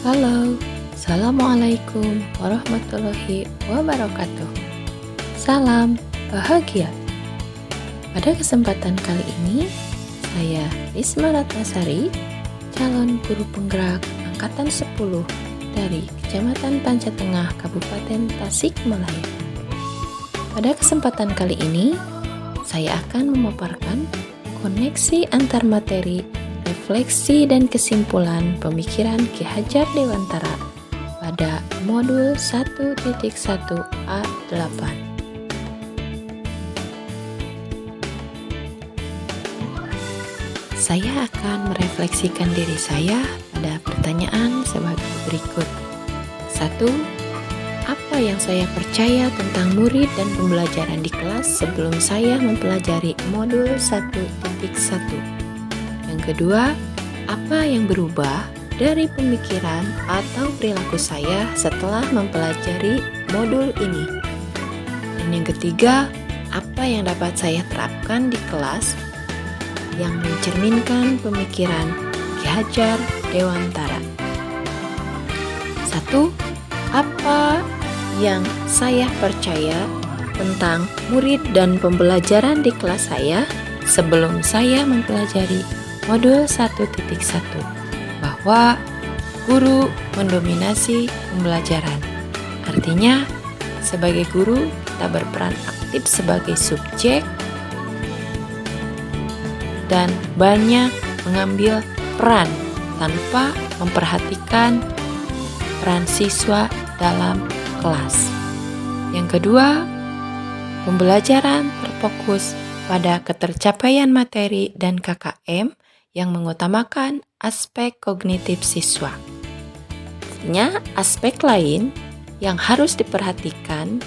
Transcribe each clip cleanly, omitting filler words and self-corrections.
Halo, Assalamualaikum warahmatullahi wabarakatuh. Salam bahagia. Pada kesempatan kali ini, saya Risma Ratnasari, calon guru penggerak Angkatan 10 dari Kecamatan Pancatengah, Kabupaten Tasikmalaya. Pada kesempatan kali ini, saya akan memaparkan koneksi antar materi, refleksi dan kesimpulan pemikiran Ki Hajar Dewantara pada modul 1.1A8. Saya akan merefleksikan diri saya pada pertanyaan sebagai berikut. 1. Apa yang saya percaya tentang murid dan pembelajaran di kelas sebelum saya mempelajari modul 1.1? Yang kedua, apa yang berubah dari pemikiran atau perilaku saya setelah mempelajari modul ini? Dan yang ketiga, apa yang dapat saya terapkan di kelas yang mencerminkan pemikiran Ki Hajar Dewantara? 1. Apa yang saya percaya tentang murid dan pembelajaran di kelas saya sebelum saya mempelajari modul 1.1, bahwa guru mendominasi pembelajaran. Artinya, sebagai guru, kita berperan aktif sebagai subjek dan banyak mengambil peran tanpa memperhatikan peran siswa dalam kelas. Yang kedua, pembelajaran terfokus pada ketercapaian materi dan KKM yang mengutamakan aspek kognitif siswa. Artinya, aspek lain yang harus diperhatikan.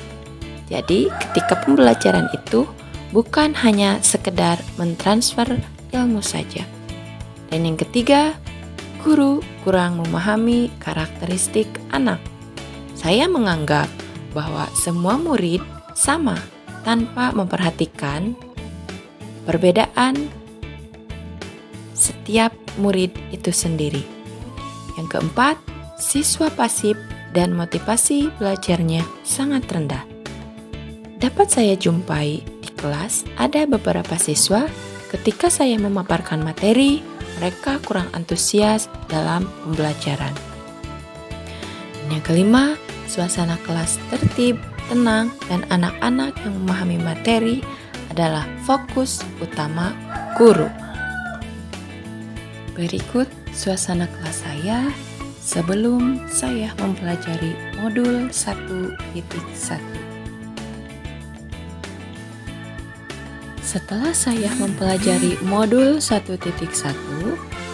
Jadi, ketika pembelajaran itu bukan hanya sekedar mentransfer ilmu saja. Dan yang ketiga, guru kurang memahami karakteristik anak. Saya menganggap bahwa semua murid sama tanpa memperhatikan perbedaan setiap murid itu sendiri. Yang keempat, siswa pasif dan motivasi belajarnya sangat rendah. Dapat saya jumpai di kelas ada beberapa siswa ketika saya memaparkan materi, mereka kurang antusias dalam pembelajaran. Dan yang kelima, suasana kelas tertib, tenang, dan anak-anak yang memahami materi adalah fokus utama guru. Berikut suasana kelas saya sebelum saya mempelajari modul 1.1. Setelah saya mempelajari modul 1.1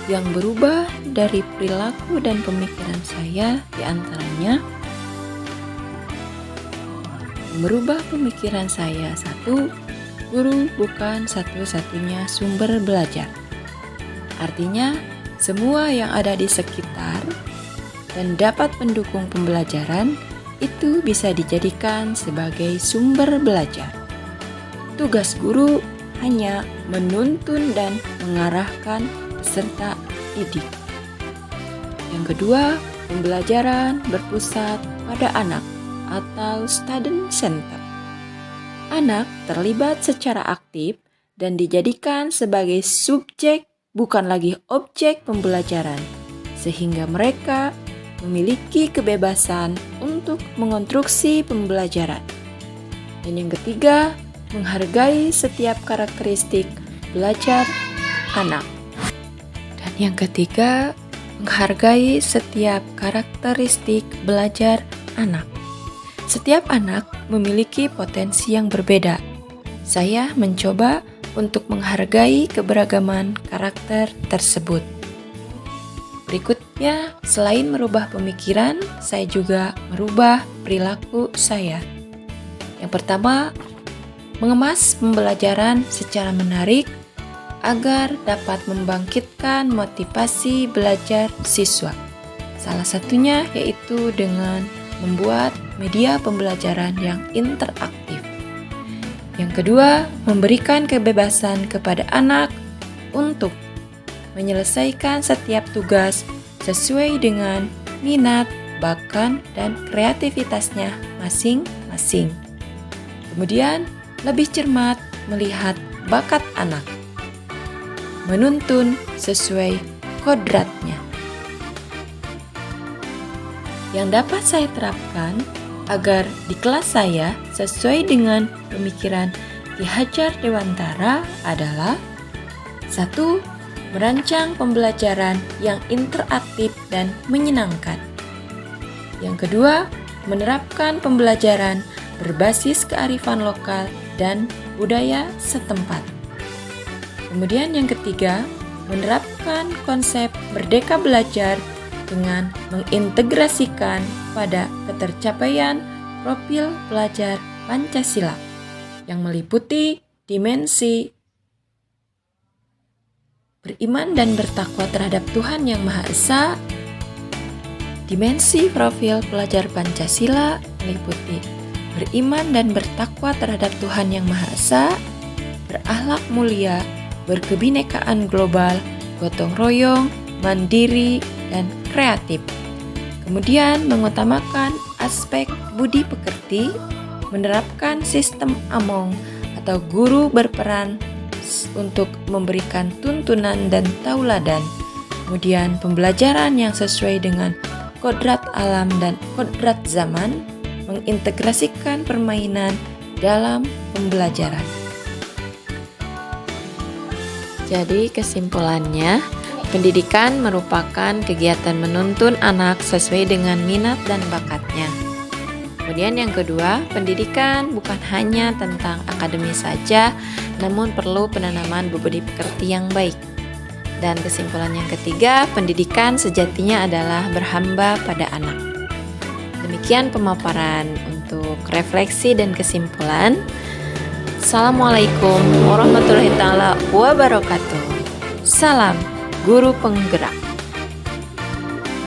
yang berubah dari perilaku dan pemikiran saya, diantaranya merubah pemikiran saya. 1. Guru bukan satu-satunya sumber belajar. Artinya, semua yang ada di sekitar dan dapat mendukung pembelajaran itu bisa dijadikan sebagai sumber belajar. Tugas guru hanya menuntun dan mengarahkan peserta didik. Yang kedua, pembelajaran berpusat pada anak atau student center. Anak terlibat secara aktif dan dijadikan sebagai subjek bukan lagi objek pembelajaran, sehingga mereka memiliki kebebasan untuk mengonstruksi pembelajaran. Dan yang ketiga, menghargai setiap karakteristik belajar anak. Dan yang ketiga, menghargai setiap karakteristik belajar anak. Setiap anak memiliki potensi yang berbeda. Saya mencoba untuk menghargai keberagaman karakter tersebut. Berikutnya, selain merubah pemikiran, saya juga merubah perilaku saya. Yang pertama, mengemas pembelajaran secara menarik agar dapat membangkitkan motivasi belajar siswa. Salah satunya yaitu dengan membuat media pembelajaran yang interaktif. Yang kedua, memberikan kebebasan kepada anak untuk menyelesaikan setiap tugas sesuai dengan minat, bakat, dan kreativitasnya masing-masing. Kemudian, lebih cermat melihat bakat anak, menuntun sesuai kodratnya. Yang dapat saya terapkan agar di kelas saya sesuai dengan pemikiran Ki Hajar Dewantara adalah 1. Merancang pembelajaran yang interaktif dan menyenangkan. Yang kedua, menerapkan pembelajaran berbasis kearifan lokal dan budaya setempat. Kemudian yang ketiga, menerapkan konsep merdeka belajar dengan mengintegrasikan pada ketercapaian profil pelajar Pancasila yang meliputi dimensi beriman dan bertakwa terhadap Tuhan Yang Maha Esa. Dimensi profil pelajar Pancasila meliputi beriman dan bertakwa terhadap Tuhan Yang Maha Esa, berakhlak mulia, berkebinekaan global, gotong royong, mandiri, dan kreatif. Kemudian mengutamakan aspek budi pekerti, menerapkan sistem AMONG atau guru berperan untuk memberikan tuntunan dan tauladan. Kemudian pembelajaran yang sesuai dengan kodrat alam dan kodrat zaman, mengintegrasikan permainan dalam pembelajaran. Jadi kesimpulannya, pendidikan merupakan kegiatan menuntun anak sesuai dengan minat dan bakatnya. Kemudian yang kedua, pendidikan bukan hanya tentang akademis saja, namun perlu penanaman budi pekerti yang baik. Dan kesimpulan yang ketiga, pendidikan sejatinya adalah berhamba pada anak. Demikian pemaparan untuk refleksi dan kesimpulan. Assalamualaikum warahmatullahi wabarakatuh. Salam Guru Penggerak.